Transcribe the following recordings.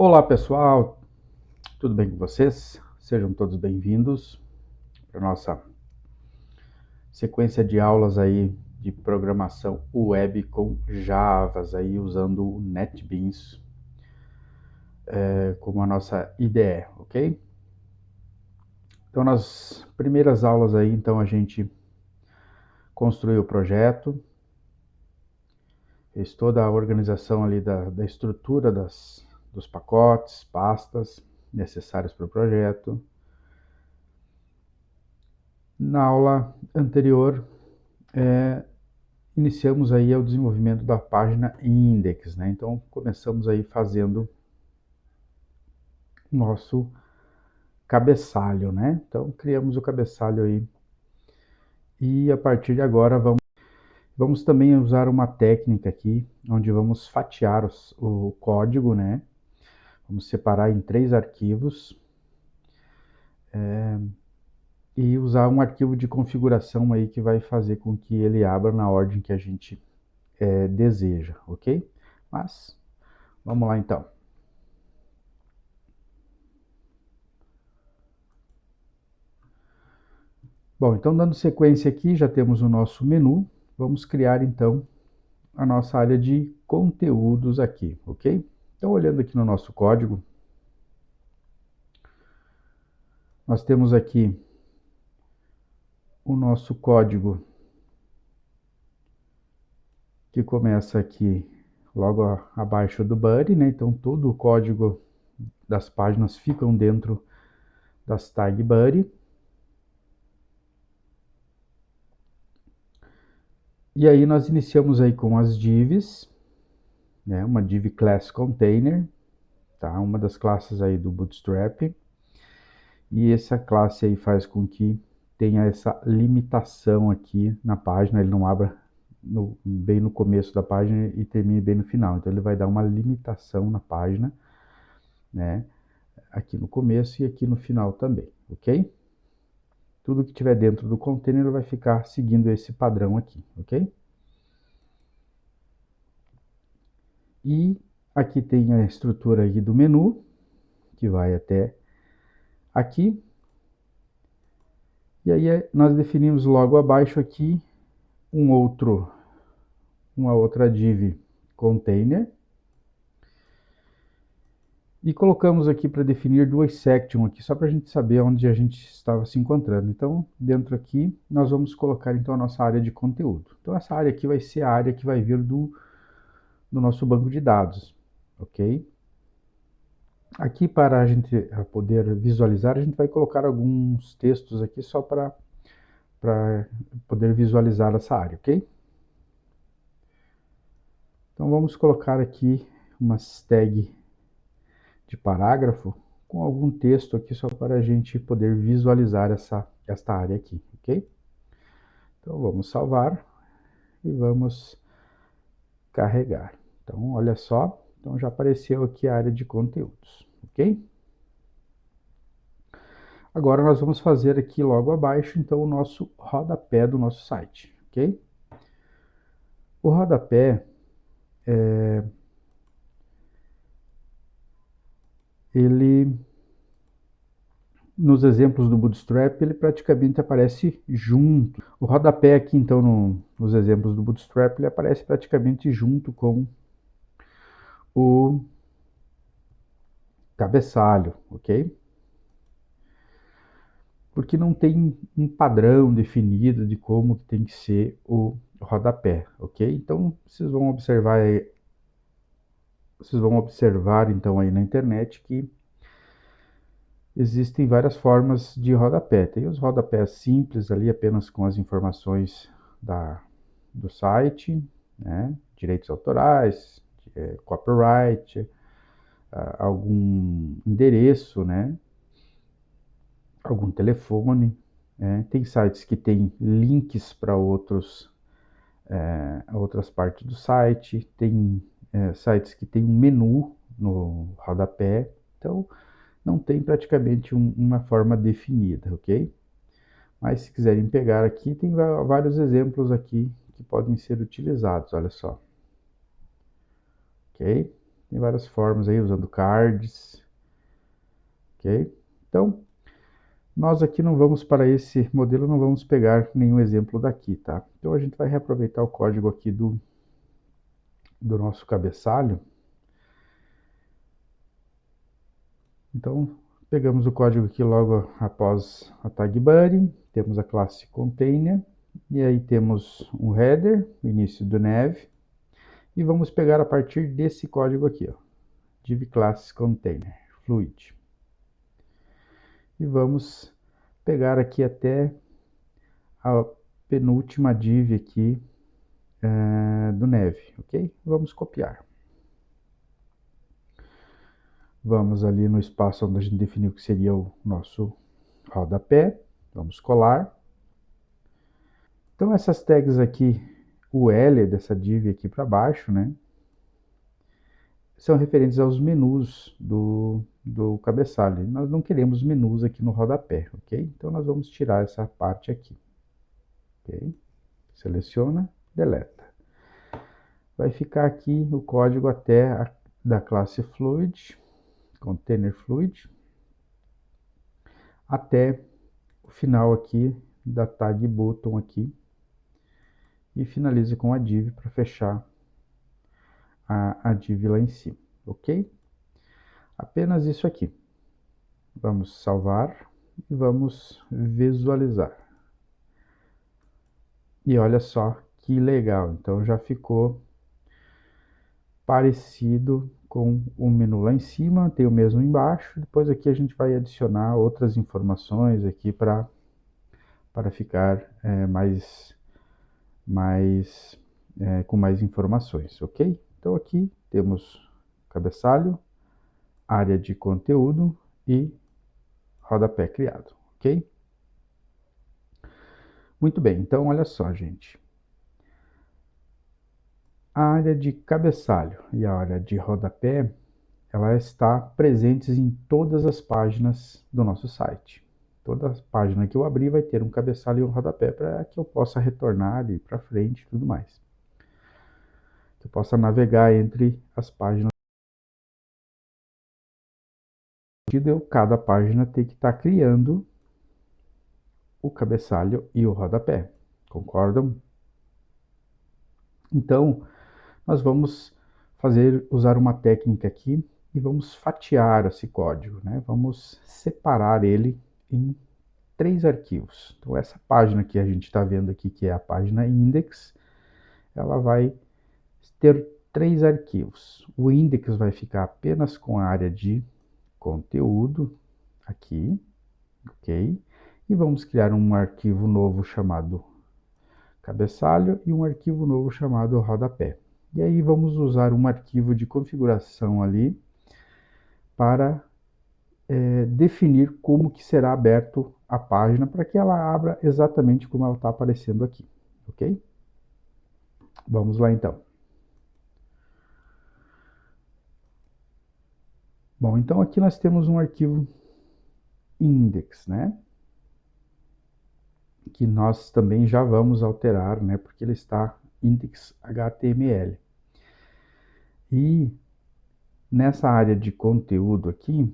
Olá pessoal, tudo bem com vocês? Sejam todos bem-vindos para a nossa sequência de aulas aí de programação web com Javas aí usando o NetBeans como a nossa IDE, ok? Então nas primeiras aulas aí, então a gente construiu o projeto, fez toda a organização ali da estrutura dos pacotes, pastas necessárias para o projeto. Na aula anterior, iniciamos aí o desenvolvimento da página index, né? Então começamos aí fazendo o nosso cabeçalho, né? Então criamos o cabeçalho aí e a partir de agora vamos também usar uma técnica aqui onde vamos fatiar o código, né? Vamos separar em 3 arquivos e usar um arquivo de configuração aí que vai fazer com que ele abra na ordem que a gente deseja, ok? Mas vamos lá então. Bom, então dando sequência aqui, já temos o nosso menu. Vamos criar então a nossa área de conteúdos aqui, ok? Então olhando aqui no nosso código, nós temos aqui o nosso código que começa aqui logo abaixo do body, né? Então todo o código das páginas ficam dentro das tag body. E aí nós iniciamos aí com as divs, né? Uma div class container, tá? Uma das classes aí do Bootstrap. E essa classe aí faz com que tenha essa limitação aqui na página, ele não abra bem no começo da página e termine bem no final. Então ele vai dar uma limitação na página, né? Aqui no começo e aqui no final também, ok? Tudo que tiver dentro do container vai ficar seguindo esse padrão aqui, ok? E aqui tem a estrutura aqui do menu, que vai até aqui. E aí nós definimos logo abaixo aqui uma outra div container. E colocamos aqui para definir duas sections aqui, só para a gente saber onde a gente estava se encontrando. Então, dentro aqui, nós vamos colocar então a nossa área de conteúdo. Então, essa área aqui vai ser a área que vai vir do nosso banco de dados, ok? Aqui, para a gente poder visualizar, a gente vai colocar alguns textos aqui só para poder visualizar essa área, ok? Então, vamos colocar aqui umas tags de parágrafo com algum texto aqui só para a gente poder visualizar esta área aqui, ok? Então vamos salvar e vamos carregar. Então olha só, então já apareceu aqui a área de conteúdos, ok? Agora nós vamos fazer aqui logo abaixo então o nosso rodapé do nosso site, ok? O rodapé ele nos exemplos do Bootstrap, ele praticamente aparece junto. O rodapé aqui, então, nos exemplos do Bootstrap, ele aparece praticamente junto com o cabeçalho, ok? Porque não tem um padrão definido de como tem que ser o rodapé, ok? Então, vocês vão observar então aí na internet que existem várias formas de rodapé. Tem os rodapés simples ali, apenas com as informações do site, né? Direitos autorais, copyright, algum endereço, né? Algum telefone. Né? Tem sites que têm links para outras partes do site, tem sites que tem um menu no rodapé. Então, não tem praticamente uma forma definida, ok? Mas se quiserem pegar aqui, tem vários exemplos aqui que podem ser utilizados, olha só. Ok? Tem várias formas aí, usando cards, ok? Então, nós aqui não vamos, para esse modelo, não vamos pegar nenhum exemplo daqui, tá? Então, a gente vai reaproveitar o código aqui do nosso cabeçalho. Então, pegamos o código aqui logo após a tag body, temos a classe container, e aí temos um header, o início do nav, e vamos pegar a partir desse código aqui, ó, div class container, fluid. E vamos pegar aqui até a penúltima div aqui do nav, ok? Vamos copiar. Vamos ali no espaço onde a gente definiu que seria o nosso rodapé, vamos colar. Então essas tags aqui, o L dessa div aqui para baixo, né, são referentes aos menus do cabeçalho. Nós não queremos menus aqui no rodapé, ok? Então nós vamos tirar essa parte aqui, ok? Seleciona, deleta. Vai ficar aqui o código até da classe fluid, container fluid, até o final aqui da tag button aqui, e finalize com a div para fechar a div lá em cima, ok? Apenas isso aqui. Vamos salvar e vamos visualizar. E olha só que legal, então já ficou parecido com o menu lá em cima, tem o mesmo embaixo, depois aqui a gente vai adicionar outras informações aqui para ficar com mais informações, ok? Então aqui temos cabeçalho, área de conteúdo e rodapé criado, ok? Muito bem, então olha só, gente. A área de cabeçalho e a área de rodapé, ela está presentes em todas as páginas do nosso site. Toda página que eu abrir vai ter um cabeçalho e um rodapé para que eu possa retornar ali para frente e tudo mais. Que eu possa navegar entre as páginas. Cada página tem que estar criando o cabeçalho e o rodapé. Concordam? Então, nós vamos usar uma técnica aqui e vamos fatiar esse código, né? Vamos separar ele em 3 arquivos. Então, essa página que a gente está vendo aqui, que é a página index, ela vai ter 3 arquivos. O index vai ficar apenas com a área de conteúdo, aqui, ok? E vamos criar um arquivo novo chamado cabeçalho e um arquivo novo chamado rodapé. E aí vamos usar um arquivo de configuração ali para definir como que será aberto a página para que ela abra exatamente como ela está aparecendo aqui, ok? Vamos lá então. Bom, então aqui nós temos um arquivo index, né? Que nós também já vamos alterar, né? Porque ele está index.html. E nessa área de conteúdo aqui,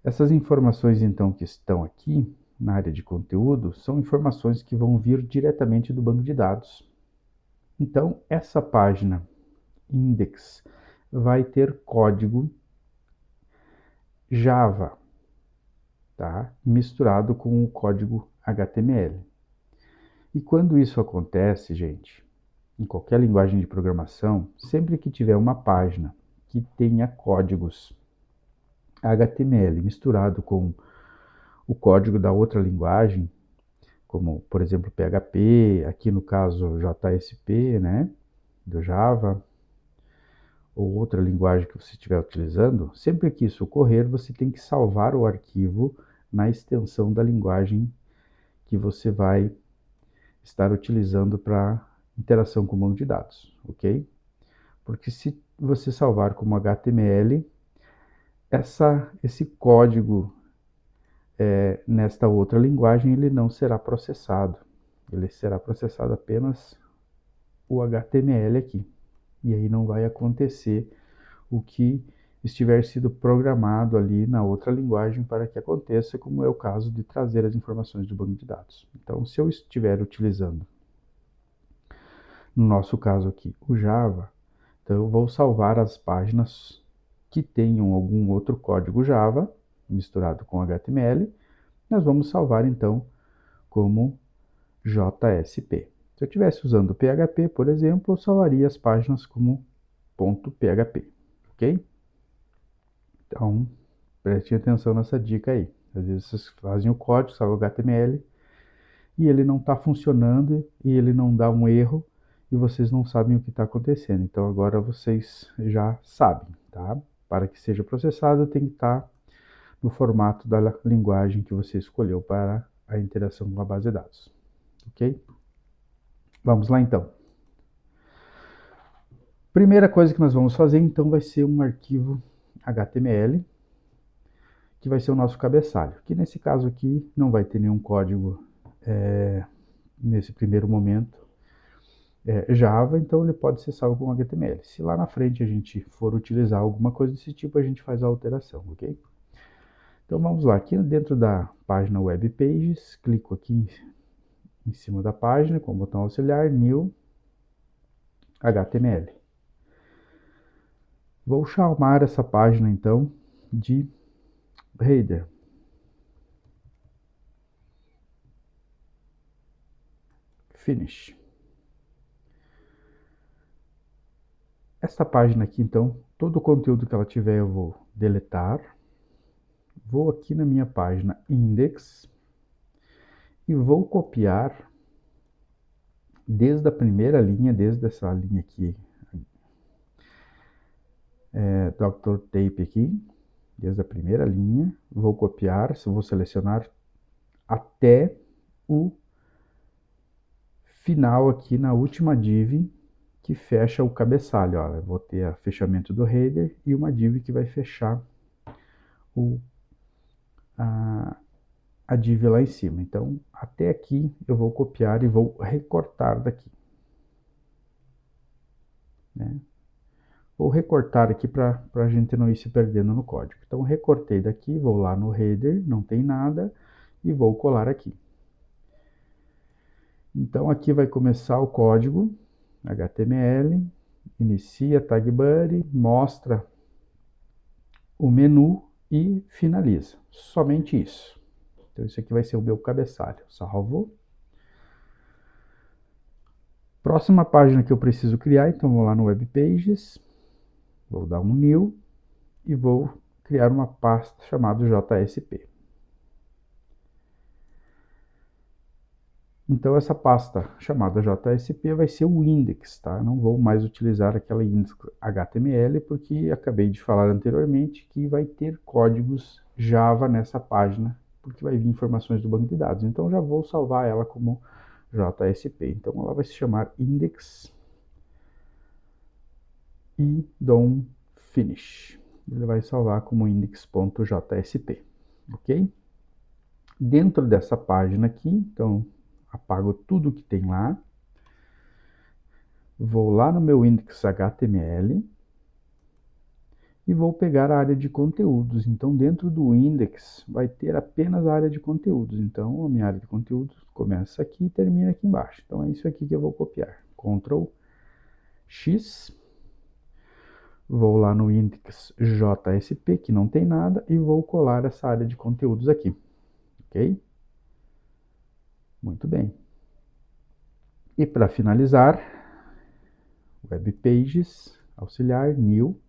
essas informações então que estão aqui na área de conteúdo são informações que vão vir diretamente do banco de dados. Então, essa página index vai ter código Java, tá? Misturado com o código HTML. E quando isso acontece, gente, em qualquer linguagem de programação, sempre que tiver uma página que tenha códigos HTML misturado com o código da outra linguagem, como, por exemplo, PHP, aqui no caso JSP, né, do Java, ou outra linguagem que você estiver utilizando, sempre que isso ocorrer, você tem que salvar o arquivo na extensão da linguagem que você vai estar utilizando para interação com o banco de dados, ok? Porque se você salvar como HTML, esse código nesta outra linguagem ele não será processado. Ele será processado apenas o HTML aqui. E aí não vai acontecer o que estiver sido programado ali na outra linguagem para que aconteça, como é o caso de trazer as informações do banco de dados. Então, se eu estiver utilizando, no nosso caso aqui, o Java, então eu vou salvar as páginas que tenham algum outro código Java misturado com HTML. Nós vamos salvar então como JSP. Se eu estivesse usando PHP, por exemplo, eu salvaria as páginas como .php, ok? Então, preste atenção nessa dica aí. Às vezes vocês fazem o código, salva o HTML, e ele não está funcionando, e ele não dá um erro, e vocês não sabem o que está acontecendo. Então, agora vocês já sabem, tá? Para que seja processado, tem que estar no formato da linguagem que você escolheu para a interação com a base de dados, ok? Vamos lá, então. Primeira coisa que nós vamos fazer, então, vai ser um arquivo HTML, que vai ser o nosso cabeçalho, que nesse caso aqui não vai ter nenhum código nesse primeiro momento Java, então ele pode ser salvo com HTML. Se lá na frente a gente for utilizar alguma coisa desse tipo, a gente faz a alteração, ok? Então vamos lá, aqui dentro da página Web Pages, clico aqui em cima da página com o botão auxiliar, New, HTML. Vou chamar essa página então de header. Finish. Esta página aqui, então, todo o conteúdo que ela tiver eu vou deletar. Vou aqui na minha página index e vou copiar desde a primeira linha, desde essa linha aqui, Dr. Tape aqui, desde a primeira linha, vou copiar, vou selecionar até o final aqui na última div que fecha o cabeçalho. Ó, eu vou ter o fechamento do header e uma div que vai fechar a div lá em cima. Então, até aqui eu vou copiar e vou recortar daqui. Né? Vou recortar aqui para a gente não ir se perdendo no código. Então, recortei daqui, vou lá no header, não tem nada, e vou colar aqui. Então, aqui vai começar o código HTML, inicia tag buddy, mostra o menu e finaliza. Somente isso. Então, isso aqui vai ser o meu cabeçalho. Salvo. Próxima página que eu preciso criar, então vou lá no Web Pages, vou dar um New e vou criar uma pasta chamada JSP. Então, essa pasta chamada JSP vai ser o index, tá? Não vou mais utilizar aquela index HTML, porque acabei de falar anteriormente que vai ter códigos Java nessa página, porque vai vir informações do banco de dados. Então, já vou salvar ela como JSP. Então, ela vai se chamar index e dou um finish. Ele vai salvar como index.jsp, ok? Dentro dessa página aqui, então, apago tudo que tem lá, vou lá no meu index HTML e vou pegar a área de conteúdos. Então, dentro do index vai ter apenas a área de conteúdos. Então, a minha área de conteúdos começa aqui e termina aqui embaixo. Então, é isso aqui que eu vou copiar. Ctrl X, vou lá no index JSP, que não tem nada, e vou colar essa área de conteúdos aqui. Ok? Muito bem. E para finalizar, Web Pages, auxiliar, New,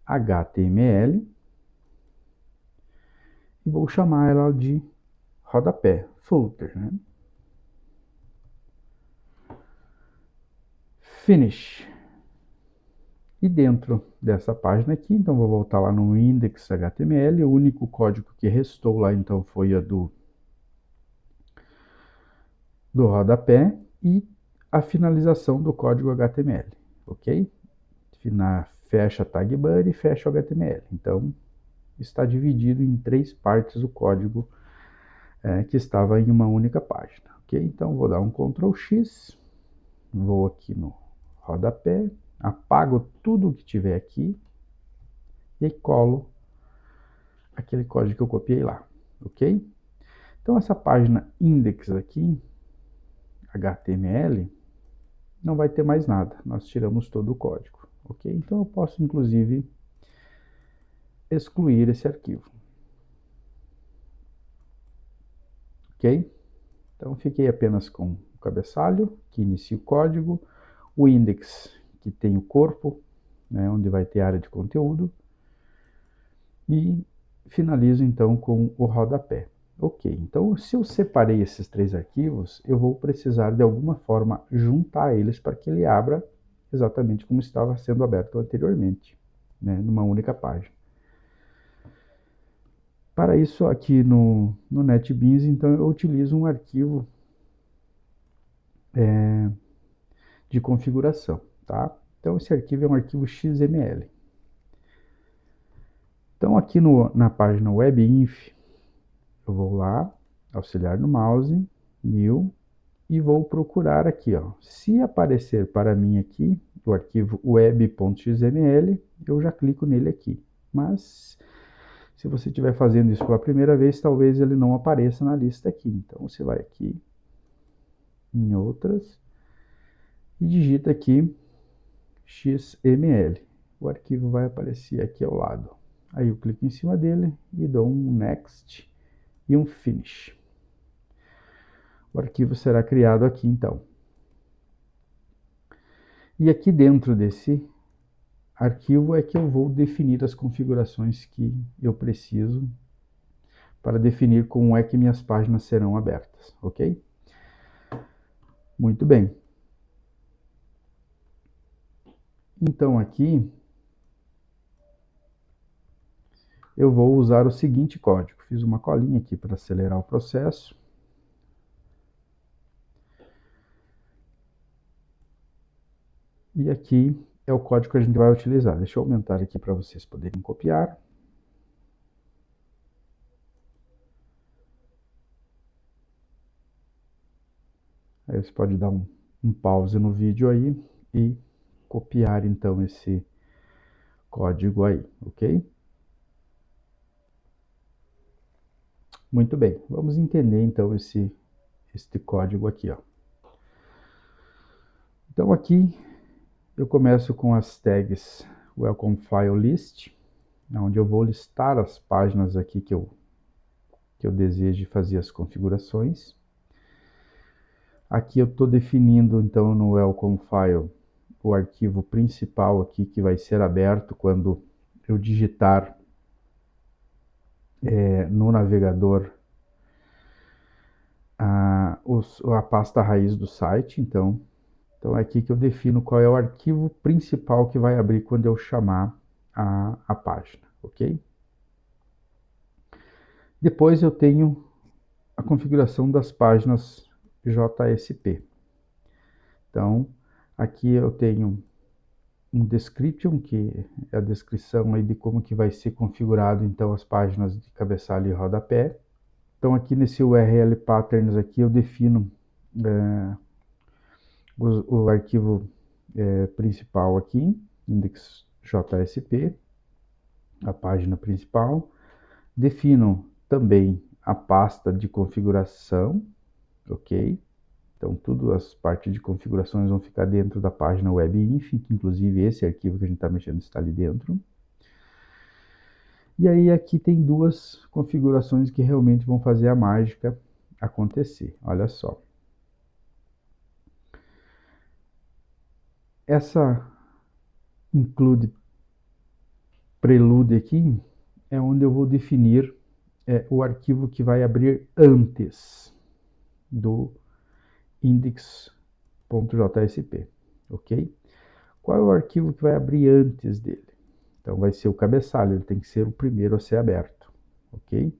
HTML, e vou chamar ela de rodapé, footer, né? Finish. E dentro dessa página aqui, então vou voltar lá no index HTML, o único código que restou lá então foi a do rodapé e a finalização do código HTML, ok? Fecha tag buddy e fecha o HTML. Então, está dividido em 3 partes o código que estava em uma única página, ok? Então, vou dar um Ctrl X, vou aqui no rodapé, apago tudo que tiver aqui, e aí colo aquele código que eu copiei lá, ok? Então essa página index aqui, HTML, não vai ter mais nada, nós tiramos todo o código, ok? Então eu posso inclusive excluir esse arquivo, ok? Então fiquei apenas com o cabeçalho, que inicia o código, o index, que tem o corpo, né, onde vai ter área de conteúdo, e finalizo então com o rodapé. Ok, então se eu separei esses três arquivos, eu vou precisar de alguma forma juntar eles para que ele abra exatamente como estava sendo aberto anteriormente, né, numa única página. Para isso, aqui no NetBeans, então, eu utilizo um arquivo de configuração, tá? Então, esse arquivo é um arquivo XML. Então, aqui na página webinf, eu vou lá, auxiliar no mouse, new, e vou procurar aqui, ó. Se aparecer para mim aqui o arquivo web.xml, eu já clico nele aqui. Mas se você estiver fazendo isso pela primeira vez, talvez ele não apareça na lista aqui. Então você vai aqui em outras e digita aqui XML. O arquivo vai aparecer aqui ao lado. Aí eu clico em cima dele e dou um next e um finish. O arquivo será criado aqui então. E aqui dentro desse arquivo é que eu vou definir as configurações que eu preciso para definir como é que minhas páginas serão abertas, ok? Muito bem. Então aqui eu vou usar o seguinte código. Fiz uma colinha aqui para acelerar o processo. E aqui é o código que a gente vai utilizar. Deixa eu aumentar aqui para vocês poderem copiar. Aí você pode dar um pause no vídeo aí e copiar então esse código aí, ok? Muito bem, vamos entender então este código aqui, ó. Então aqui eu começo com as tags Welcome File List, onde eu vou listar as páginas aqui que eu desejo fazer as configurações. Aqui eu estou definindo então no Welcome File o arquivo principal aqui que vai ser aberto quando eu digitar no navegador a pasta raiz do site. Então é aqui que eu defino qual é o arquivo principal que vai abrir quando eu chamar a página, ok? Depois eu tenho a configuração das páginas JSP. Então, aqui eu tenho um description, que é a descrição aí de como que vai ser configurado então as páginas de cabeçalho e rodapé. Então aqui nesse URL patterns aqui eu defino o arquivo principal aqui, index.jsp, a página principal. Defino também a pasta de configuração, ok? Então, tudo as partes de configurações vão ficar dentro da página webinf, inclusive esse arquivo que a gente está mexendo está ali dentro. E aí aqui tem duas configurações que realmente vão fazer a mágica acontecer. Olha só. Essa include prelude aqui é onde eu vou definir o arquivo que vai abrir antes do index.jsp, ok? Qual é o arquivo que vai abrir antes dele? Então vai ser o cabeçalho, ele tem que ser o primeiro a ser aberto, ok?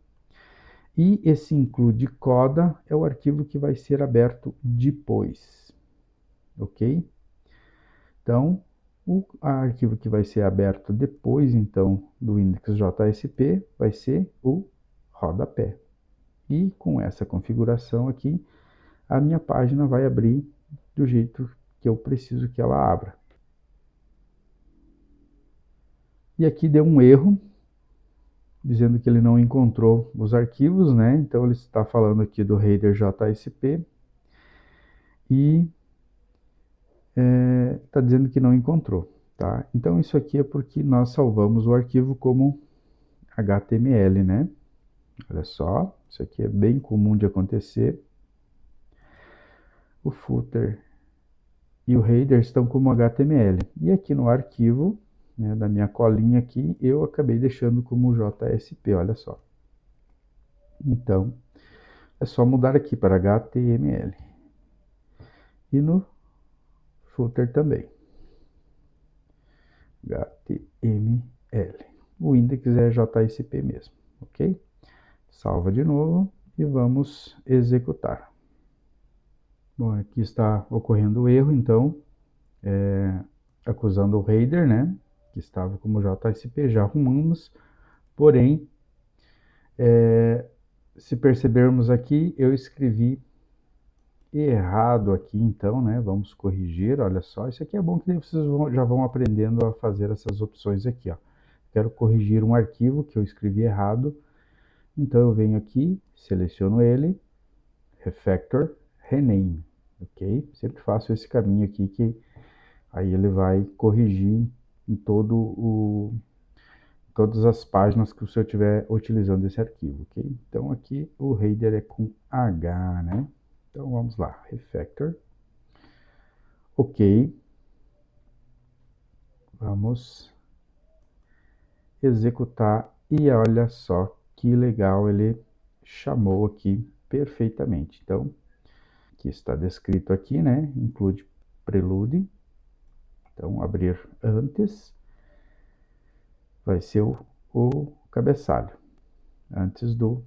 E esse include coda é o arquivo que vai ser aberto depois, ok? Então, o arquivo que vai ser aberto depois, então, do index.jsp vai ser o rodapé. E com essa configuração aqui, a minha página vai abrir do jeito que eu preciso que ela abra. E aqui deu um erro, dizendo que ele não encontrou os arquivos, né? Então ele está falando aqui do header JSP e está dizendo que não encontrou, tá? Então isso aqui é porque nós salvamos o arquivo como HTML, né? Olha só, isso aqui é bem comum de acontecer. O footer e o header estão como HTML. E aqui no arquivo, né, da minha colinha aqui, eu acabei deixando como JSP, olha só. Então, é só mudar aqui para HTML. E no footer também. HTML. O index é JSP mesmo, ok? Salva de novo e vamos executar. Bom, aqui está ocorrendo o erro, então, acusando o header, né? Que estava como JSP, já arrumamos, porém, se percebermos aqui, eu escrevi errado aqui, então, né? Vamos corrigir, olha só, isso aqui é bom que vocês já vão aprendendo a fazer essas opções aqui, ó. Quero corrigir um arquivo que eu escrevi errado, então eu venho aqui, seleciono ele, refactor, rename, ok? Sempre faço esse caminho aqui que aí ele vai corrigir em todas as páginas que o senhor estiver utilizando esse arquivo, ok? Então aqui o header é com H, né? Então vamos lá, refactor, ok, vamos executar e olha só que legal, ele chamou aqui perfeitamente. Então, que está descrito aqui, né? Include prelude. Então, abrir antes vai ser o cabeçalho, antes do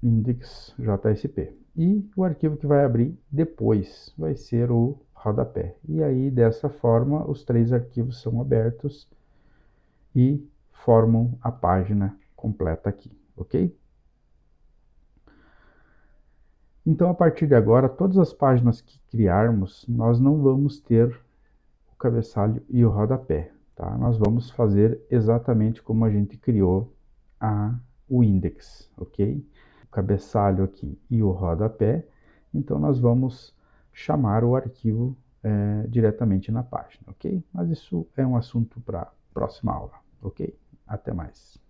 index JSP. E o arquivo que vai abrir depois vai ser o rodapé. E aí, dessa forma, os três arquivos são abertos e formam a página completa aqui, ok? Então, a partir de agora, todas as páginas que criarmos, nós não vamos ter o cabeçalho e o rodapé, tá? Nós vamos fazer exatamente como a gente criou o index, ok? O cabeçalho aqui e o rodapé, então nós vamos chamar o arquivo diretamente na página, ok? Mas isso é um assunto para a próxima aula, ok? Até mais.